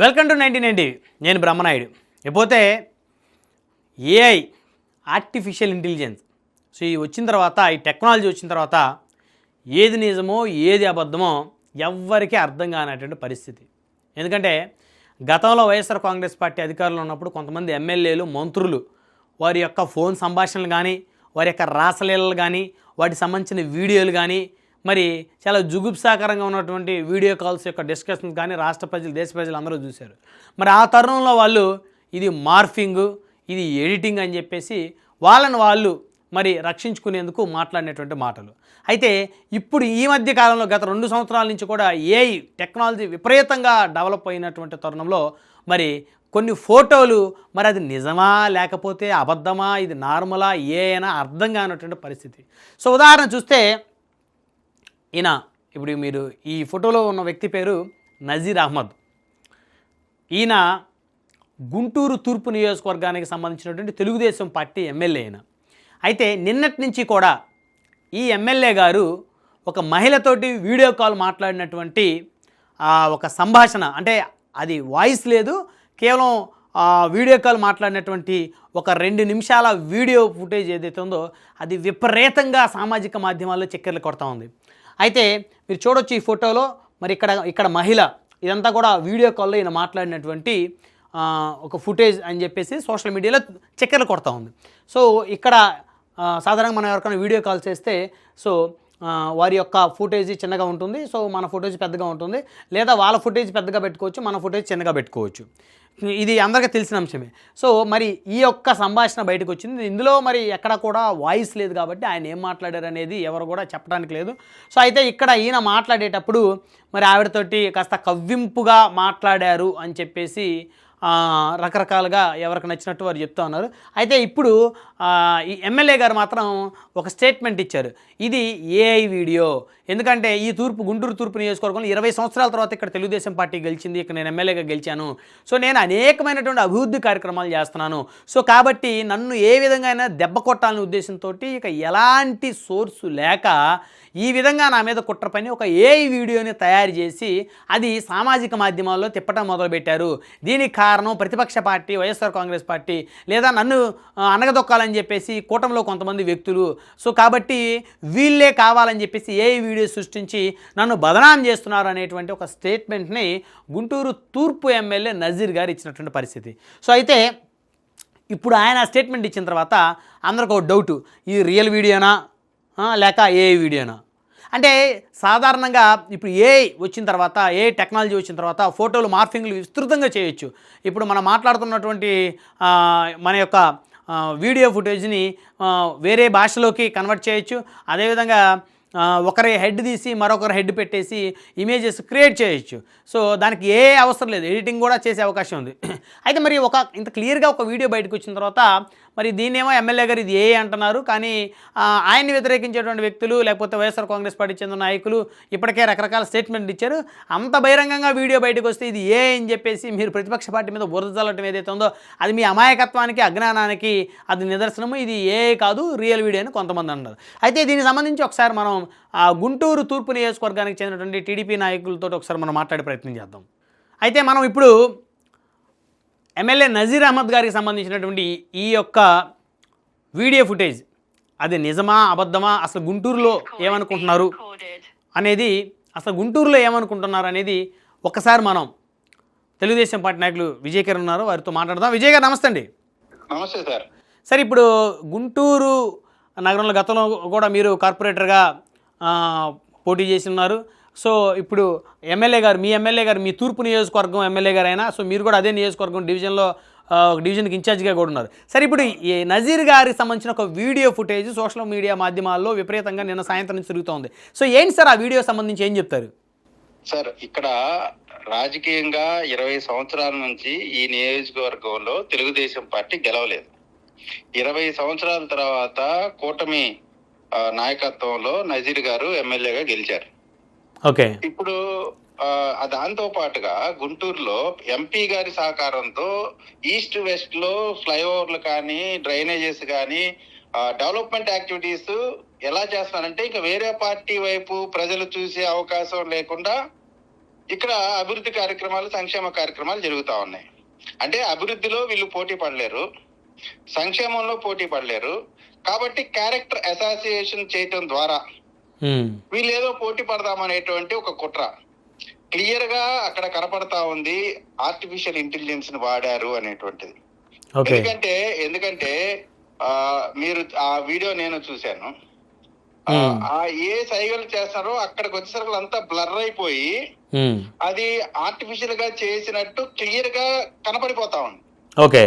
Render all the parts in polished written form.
Welcome to 1990. నేను బ్రహ్మనాయుడు. ఇకపోతే AI artificial intelligence so ఈ వచ్చిన తర్వాత ఈ టెక్నాలజీ వచ్చిన తర్వాత ఏది నిజమో ఏది అబద్ధమో ఎవ్వరికీ అర్థం కానటువంటి పరిస్థితి. ఎందుకంటే గతంలో వైఎస్ఆర్ కాంగ్రెస్ పార్టీ అధికారంలో ఉన్నప్పుడు కొంతమంది ఎమ్మెల్యేలు మంత్రులు వారి యొక్క ఫోన్ సంభాషణలు కానీ వారి యొక్క రాసలీలలు కానీ వాటికి సంబంధించిన వీడియోలు కానీ మరి చాలా జుగుప్సాకరంగా ఉన్నటువంటి వీడియో కాల్స్ యొక్క డిస్కషన్స్ కానీ రాష్ట్ర ప్రజలు దేశ ప్రజలు అందరూ చూశారు. మరి ఆ తరుణంలో వాళ్ళు ఇది మార్ఫింగ్ ఇది ఎడిటింగ్ అని చెప్పేసి వాళ్ళని వాళ్ళు మరి రక్షించుకునేందుకు మాట్లాడినటువంటి మాటలు. అయితే ఇప్పుడు ఈ మధ్య కాలంలో గత 2 సంవత్సరాల నుంచి కూడా ఏఐ టెక్నాలజీ విపరీతంగా డెవలప్ అయినటువంటి తరుణంలో మరి కొన్ని ఫోటోలు మరి అది నిజమా లేకపోతే అబద్ధమా ఇది నార్మలా ఏఐనా అర్థం కానటువంటి పరిస్థితి. సో ఉదాహరణ చూస్తే ఈయన ఇప్పుడు మీరు ఈ ఫోటోలో ఉన్న వ్యక్తి పేరు నజీర్ అహ్మద్. ఈయన గుంటూరు తూర్పు నియోజకవర్గానికి సంబంధించినటువంటి తెలుగుదేశం పార్టీ ఎమ్మెల్యే అయిన. అయితే నిన్నటి నుంచి కూడా ఈ ఎమ్మెల్యే గారు ఒక మహిళతోటి వీడియో కాల్ మాట్లాడినటువంటి ఒక సంభాషణ, అంటే అది వాయిస్ లేదు, కేవలం వీడియో కాల్ మాట్లాడినటువంటి ఒక 2 నిమిషాల వీడియో ఫుటేజ్ ఏదైతే ఉందో అది విపరీతంగా సామాజిక మాధ్యమాల్లో చక్కెర్లు కొడతా ఉంది. అయితే మీరు చూడొచ్చు ఈ ఫోటోలో మరి ఇక్కడ మహిళ, ఇదంతా కూడా వీడియో కాల్లో ఈయన మాట్లాడినటువంటి ఒక ఫుటేజ్ అని చెప్పేసి సోషల్ మీడియాలో చక్కెర్లు కొడతా ఉంది. సో ఇక్కడ సాధారణంగా మనం ఎవరికైనా వీడియో కాల్ చేస్తే సో వారి యొక్క ఫుటేజ్ చిన్నగా ఉంటుంది, సో మన ఫుటేజ్ పెద్దగా ఉంటుంది, లేదా వాళ్ళ ఫుటేజ్ పెద్దగా పెట్టుకోవచ్చు, మన ఫుటేజ్ చిన్నగా పెట్టుకోవచ్చు. ఇది అందరికీ తెలిసిన అంశమే. సో మరి ఈ యొక్క సంభాషణ బయటకు వచ్చింది. ఇందులో మరి ఎక్కడ కూడా వాయిస్ లేదు కాబట్టి ఆయన ఏం మాట్లాడారు అనేది ఎవరు కూడా చెప్పడానికి లేదు. సో అయితే ఇక్కడ ఈయన మాట్లాడేటప్పుడు మరి ఆవిడతోటి కాస్త కవ్వింపుగా మాట్లాడారు అని చెప్పేసి రకరకాలుగా ఎవరికి నచ్చినట్టు వారు చెప్తూ ఉన్నారు. అయితే ఇప్పుడు ఈ ఎమ్మెల్యే గారు మాత్రం ఒక స్టేట్మెంట్ ఇచ్చారు, ఇది ఏఐ వీడియో. ఎందుకంటే ఈ గుంటూరు తూర్పు నియోజకవర్గంలో 20 సంవత్సరాల తర్వాత ఇక్కడ తెలుగుదేశం పార్టీ గెలిచింది, ఇక్కడ నేను ఎమ్మెల్యేగా గెలిచాను. సో నేను అనేకమైనటువంటి అభివృద్ధి కార్యక్రమాలు చేస్తున్నాను. సో కాబట్టి నన్ను ఏ విధంగా అయినా దెబ్బ కొట్టాలనే ఉద్దేశంతో ఇక ఎలాంటి సోర్సు లేక ఈ విధంగా నా మీద కుట్ర పని ఒక ఏఐ వీడియోని తయారు చేసి అది సామాజిక మాధ్యమాల్లో తిప్పటం మొదలుపెట్టారు. దీనికి కారణం ప్రతిపక్ష పార్టీ వైఎస్ఆర్ కాంగ్రెస్ పార్టీ, లేదా నన్ను అనగదొక్కాలని చెప్పేసి కూటమిలో కొంతమంది వ్యక్తులు. సో కాబట్టి వీళ్ళే కావాలని చెప్పేసి ఏఐ వీడియో సృష్టించి నన్ను బదనాం చేస్తున్నారు అనేటువంటి ఒక స్టేట్మెంట్ని గుంటూరు తూర్పు ఎమ్మెల్యే నజీర్ గారు ఇచ్చినటువంటి పరిస్థితి. సో అయితే ఇప్పుడు ఆయన స్టేట్మెంట్ ఇచ్చిన తర్వాత అందరికి ఒక డౌటు, ఇది రియల్ వీడియోనా లేక ఏఐ వీడియోనా అంటే. సాధారణంగా ఇప్పుడు ఏఐ వచ్చిన తర్వాత, ఏఐ టెక్నాలజీ వచ్చిన తర్వాత ఫోటోలు మార్ఫింగ్లు విస్తృతంగా చేయొచ్చు. ఇప్పుడు మనం మాట్లాడుతున్నటువంటి మన యొక్క వీడియో ఫుటేజ్ని వేరే భాషలోకి కన్వర్ట్ చేయొచ్చు. అదేవిధంగా ఒకరి హెడ్ తీసి మరొకరి హెడ్ పెట్టేసి ఇమేజెస్ క్రియేట్ చేయొచ్చు. సో దానికి ఏ అవసరం లేదు, ఎడిటింగ్ కూడా చేసే అవకాశం ఉంది. అయితే మరి ఇంత క్లియర్గా ఒక వీడియో బయటకు వచ్చిన తర్వాత మరి దీన్నేమో ఎమ్మెల్యే గారు ఇది ఏ అంటున్నారు, కానీ ఆయన్ని వ్యతిరేకించేటువంటి వ్యక్తులు లేకపోతే వైఎస్ఆర్ కాంగ్రెస్ పార్టీ చెందిన నాయకులు ఇప్పటికే రకరకాల స్టేట్మెంట్ ఇచ్చారు. అంత బహిరంగంగా వీడియో బయటకు వస్తే ఇది ఏ అని చెప్పేసి మీరు ప్రతిపక్ష పార్టీ మీద బురద చల్లటం ఏదైతే ఉందో అది మీ అమాయకత్వానికి అజ్ఞానానికి అది నిదర్శనము. ఇది ఏ కాదు రియల్ వీడియో అని కొంతమంది అన్నారు. అయితే దీనికి సంబంధించి ఒకసారి మనం గుంటూరు తూర్పు నియోజకవర్గానికి చెందినటువంటి టీడీపీ నాయకులతో ఒకసారి మనం మాట్లాడే ప్రయత్నం చేద్దాం. అయితే మనం ఇప్పుడు ఎమ్మెల్యే నజీర్ అహ్మద్ గారికి సంబంధించినటువంటి ఈ యొక్క వీడియో ఫుటేజ్ అది నిజమా అబద్ధమా, అసలు గుంటూరులో ఏమనుకుంటున్నారు అనేది ఒకసారి మనం తెలుగుదేశం పార్టీ నాయకులు విజయ్ గారు ఉన్నారు, వారితో మాట్లాడదాం. విజయ్ గారు నమస్తే అండి. నమస్తే సార్. సార్ ఇప్పుడు గుంటూరు నగరంలో గతంలో కూడా మీరు కార్పొరేటర్గా పోటీ చేసి ఉన్నారు. సో ఇప్పుడు మీ ఎమ్మెల్యే గారు మీ తూర్పు నియోజకవర్గం ఎమ్మెల్యే గారు అయినా, సో మీరు కూడా అదే నియోజకవర్గం డివిజన్కి ఇన్ఛార్జిగా కూడా ఉన్నారు. సరే ఇప్పుడు ఈ నజీర్ గారికి సంబంధించిన ఒక వీడియో ఫుటేజ్ సోషల్ మీడియా మాధ్యమాల్లో విపరీతంగా నిన్న సాయంత్రం నుంచి తిరుగుతోంది. సో ఏంటి సార్ ఆ వీడియో సంబంధించి ఏం చెప్తారు? సార్ ఇక్కడ రాజకీయంగా 20 సంవత్సరాల నుంచి ఈ నియోజకవర్గంలో తెలుగుదేశం పార్టీ గెలవలేదు. 20 సంవత్సరాల తర్వాత కూటమి నాయకత్వంలో నజీర్ గారు ఎమ్మెల్యేగా గెలిచారు. ఓకే. ఇప్పుడు దాంతో పాటుగా గుంటూరులో ఎంపీ గారి సహకారంతో ఈస్ట్ వెస్ట్ లో ఫ్లైఓవర్లు కానీ డ్రైనేజెస్ కానీ డెవలప్మెంట్ యాక్టివిటీస్ ఎలా చేస్తున్నారంటే ఇంకా వేరే పార్టీ వైపు ప్రజలు చూసే అవకాశం లేకుండా ఇక్కడ అభివృద్ధి కార్యక్రమాలు, సంక్షేమ కార్యక్రమాలు జరుగుతా ఉన్నాయి. అంటే అభివృద్ధిలో వీళ్ళు పోటీ పడలేరు, సంక్షేమంలో పోటీ పడలేరు. కాబట్టి క్యారెక్టర్ అసోసియేషన్ చేయటం ద్వారా వీళ్ళు ఏదో పోటీ పడదామనేటువంటి ఒక కుట్ర క్లియర్ గా అక్కడ కనపడతా ఉంది. ఆర్టిఫిషియల్ ఇంటెలిజెన్స్ ని వాడారు అనేటువంటిది. ఎందుకంటే మీరు ఆ వీడియో నేను చూశాను. ఆ ఏ సైగలు చేస్తారో అక్కడికి వచ్చేసరికి అంతా బ్లర్ అయిపోయి అది ఆర్టిఫిషియల్ గా చేసినట్టు క్లియర్ గా కనపడిపోతా ఉంది. ఓకే,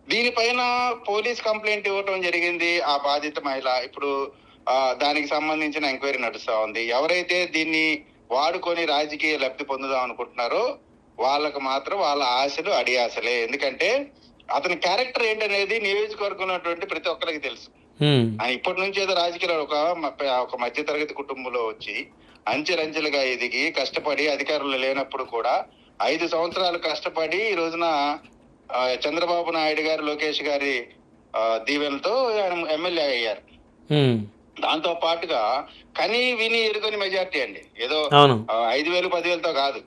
దీనిపైన పోలీస్ కంప్లైంట్ ఇవ్వటం జరిగింది ఆ బాధిత మహిళ. ఇప్పుడు దానికి సంబంధించిన ఎంక్వైరీ నడుస్తా ఉంది. ఎవరైతే దీన్ని వాడుకొని రాజకీయ లబ్ధి పొందుదాం అనుకుంటున్నారో వాళ్ళకు మాత్రం వాళ్ళ ఆశలు అడియాసలే. ఎందుకంటే అతని క్యారెక్టర్ ఏంటనేది నియోజకవర్గం ఉన్నటువంటి ప్రతి ఒక్కరికి తెలుసు. ఇప్పటి నుంచి ఏదో రాజకీయాలు ఒక మధ్య తరగతి కుటుంబంలో వచ్చి అంచెలంచెలుగా ఎదిగి కష్టపడి అధికారులు లేనప్పుడు కూడా 5 సంవత్సరాలు కష్టపడి ఈ రోజున చంద్రబాబు నాయుడు గారు, లోకేష్ గారి దీవెనతో ఆయన ఎమ్మెల్యే అయ్యారు. దాంతో పాటుగా కని విని ఎరుగని మెజార్టీ అండి. ఏదో 5,000 10,000తో కాదు.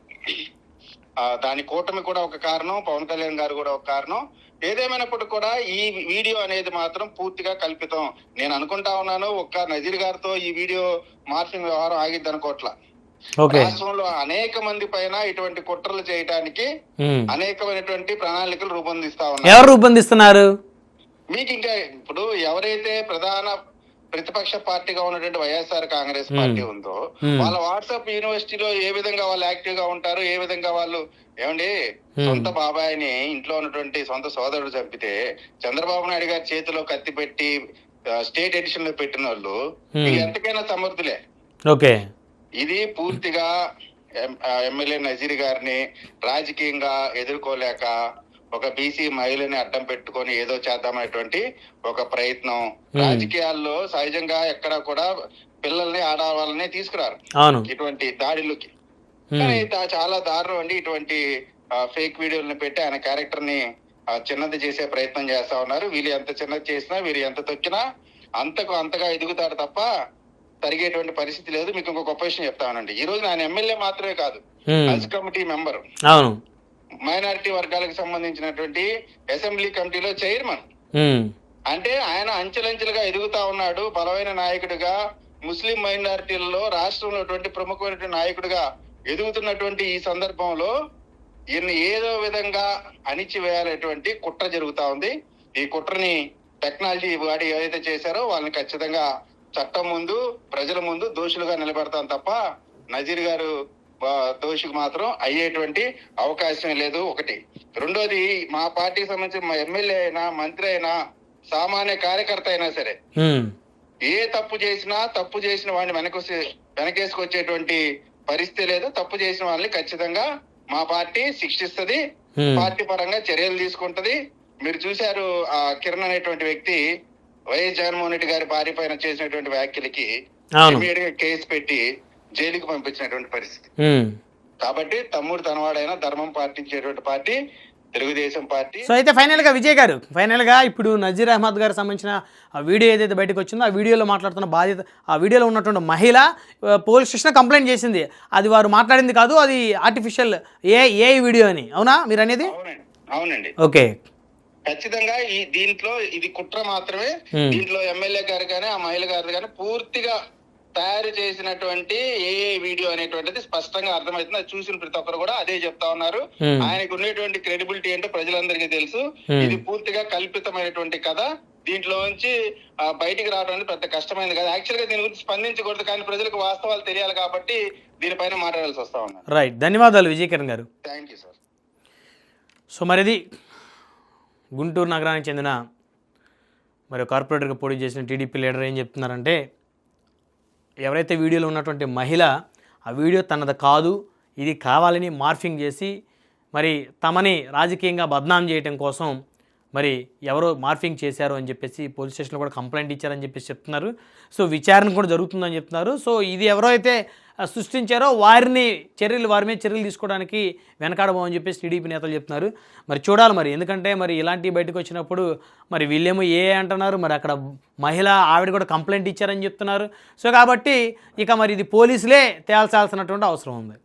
దాని కూటమి కూడా ఒక కారణం, పవన్ కళ్యాణ్ గారు కూడా ఒక కారణం. ఏదేమైనప్పటికీ కూడా ఈ వీడియో అనేది మాత్రం పూర్తిగా కల్పితం. నేను అనుకుంటా ఉన్నాను ఒక్క నజీర్ గారితో ఈ వీడియో మార్ఫింగ్ వ్యవహారం ఆగిద్ది అనుకోవట్లా. రాష్ట్రంలో అనేక మంది పైన ఇటువంటి కుట్రలు చేయడానికి అనేకమైనటువంటి ప్రణాళికలు రూపొందిస్తా ఉన్నారు. ఎవరు రూపొందిస్తున్నారు? మీకు ఇంకా ఇప్పుడు ఎవరైతే ప్రధాన ప్రతిపక్ష పార్టీగా ఉన్నటువంటి వైఎస్ఆర్ కాంగ్రెస్ పార్టీ ఉందో వాళ్ళ వాట్సాప్ యూనివర్సిటీలో ఏ విధంగా వాళ్ళు యాక్టివ్ గా ఉంటారు, ఏ విధంగా వాళ్ళు ఏమండి సొంత బాబాయిని ఇంట్లో ఉన్నటువంటి సొంత సోదరుడు చంపితే చంద్రబాబు నాయుడు గారి చేతిలో కత్తి పెట్టి స్టేట్ ఎడిషన్ లో పెట్టిన వాళ్ళు ఎంతకైనా సమర్థులే. ఓకే, ఇది పూర్తిగా ఎమ్మెల్యే నజీర్ గారిని రాజకీయంగా ఎదుర్కోలేక ఒక బీసీ మహిళని అడ్డం పెట్టుకొని ఏదో చేద్దామనేటువంటి ఒక ప్రయత్నం. రాజకీయాల్లో సహజంగా ఎక్కడ కూడా పిల్లల్ని ఆడవాళ్ళని తీసుకురారు ఇటువంటి దాడిలోకి. కానీ చాలా దారుణం అండి. ఇటువంటి ఫేక్ వీడియోలను పెట్టి ఆయన క్యారెక్టర్ ని చిన్నది చేసే ప్రయత్నం చేస్తా ఉన్నారు. వీళ్ళు ఎంత చిన్నది చేసినా, వీరు ఎంత తొక్కినా అంతగా ఎదుగుతారు తప్ప తరిగేటువంటి పరిస్థితి లేదు. మీకు ఇంకొక గొప్ప విషయం చెప్తానండి. ఈ రోజు ఆయన ఎమ్మెల్యే మాత్రమే కాదు, హజ్ కమిటీ మెంబర్, మైనారిటీ వర్గాలకు సంబంధించినటువంటి అసెంబ్లీ కమిటీలో చైర్మన్. అంటే ఆయన అంచెలంచెలుగా ఎదుగుతా ఉన్నాడు. బలమైన నాయకుడిగా ముస్లిం మైనారిటీలలో రాష్ట్రంలో ప్రముఖమైనటువంటి నాయకుడిగా ఎదుగుతున్నటువంటి ఈ సందర్భంలో ఈయన్ని ఏదో విధంగా అణిచివేయాలనేటువంటి కుట్ర జరుగుతా ఉంది. ఈ కుట్రని టెక్నాలజీ వాడి ఏదైతే చేశారో వాళ్ళని ఖచ్చితంగా చట్టం ముందు, ప్రజల ముందు దోషులుగా నిలబెడతాం తప్ప నజీర్ గారు దోషికి మాత్రం అయ్యేటువంటి అవకాశం లేదు. ఒకటి. రెండోది, మా పార్టీకి సంబంధించిన మా ఎమ్మెల్యే అయినా, మంత్రి అయినా, సామాన్య కార్యకర్త అయినా సరే ఏ తప్పు చేసిన వాడిని వెనకేసుకొచ్చేటువంటి పరిస్థితి లేదు. తప్పు చేసిన వాళ్ళని ఖచ్చితంగా మా పార్టీ శిక్షిస్తుంది, పార్టీ పరంగా చర్యలు తీసుకుంటది. మీరు చూశారు ఆ కిరణ్ అనేటువంటి వ్యక్తి వైఎస్ జగన్మోహన్ రెడ్డి గారి భార్య పైన చేసినటువంటి వ్యాఖ్యలకి ఇమీడియట్ గా కేసు పెట్టి జైలుకి పంపించినటువంటి పరిస్థితి. కాబట్టి తమ్ముడు తనవాడైనా ధర్మం పాటించేటువంటి పార్టీ తెలుగుదేశం పార్టీ. సో అయితే విజయ్ గారు, ఇప్పుడు నజీర్ అహ్మద్ గారికి సంబంధించిన ఆ వీడియో ఏదైతే బయటకు వచ్చిందో ఆ వీడియోలో మాట్లాడుతున్న బాధిత, ఆ వీడియోలో ఉన్నటువంటి మహిళ పోలీస్ స్టేషన్ కంప్లైంట్ చేసింది. అది వారు మాట్లాడింది కాదు, అది ఆర్టిఫిషియల్ ఏ వీడియో అని. అవునా మీరు అనేది? అవునండి. ఓకే, ఖచ్చితంగా దీంట్లో ఇది కుట్ర మాత్రమే. దీంట్లో ఎమ్మెల్యే గారు కానీ ఆ మహిళ గారు కానీ పూర్తిగా తయారు చేసినటువంటి ఏ వీడియో అనేటువంటిది స్పష్టంగా అర్థమవుతుంది. అది చూసిన ప్రతి ఒక్కరు కూడా అదే చెప్తా ఉన్నారు. ఆయనకు ఉన్నటువంటి క్రెడిబిలిటీ ఏంటో ప్రజలందరికీ తెలుసు. ఇది పూర్తిగా కల్పితమైనటువంటి కథ. దీంట్లో నుంచి బయటికి రావడం పెద్ద కష్టమైంది కదా. యాక్చువల్ గా దీని గురించి స్పందించకూడదు, కానీ ప్రజలకు వాస్తవాలు తెలియాలి కాబట్టి దీనిపైన మాట్లాడాల్సి వస్తా ఉన్నారు. రైట్, ధన్యవాదాలు విజయ్ కిరణ్ గారు. Thank you sir. సో మరిది గుంటూరు నగరానికి చెందిన కార్పొరేటర్గా పోటీ చేసిన టీడీపీ లీడర్ ఏం చెప్తున్నారంటే, ఎవరైతే వీడియోలో ఉన్నటువంటి మహిళ ఆ వీడియో తనది కాదు, ఇది కావాలని మార్ఫింగ్ చేసి తమని రాజకీయంగా బద్నాం చేయడం కోసం ఎవరో మార్ఫింగ్ చేశారు అని చెప్పేసి పోలీస్ స్టేషన్లో కూడా కంప్లైంట్ ఇచ్చారని చెప్పేసి చెప్తున్నారు. సో విచారణ కూడా జరుగుతుందని చెప్తున్నారు. సో ఇది ఎవరైతే సృష్టించారో వారి మీద చర్యలు తీసుకోవడానికి వెనకాడబోమని చెప్పేసి టీడీపీ నేతలు చెప్తున్నారు. చూడాలి ఎందుకంటే ఇలాంటివి బయటకు వచ్చినప్పుడు వీళ్ళేమో అంటున్నారు, అక్కడ మహిళ ఆవిడ కూడా కంప్లైంట్ ఇచ్చారని చెప్తున్నారు. సో కాబట్టి ఇక ఇది పోలీసులే తేల్చాల్సినటువంటి అవసరం ఉంది.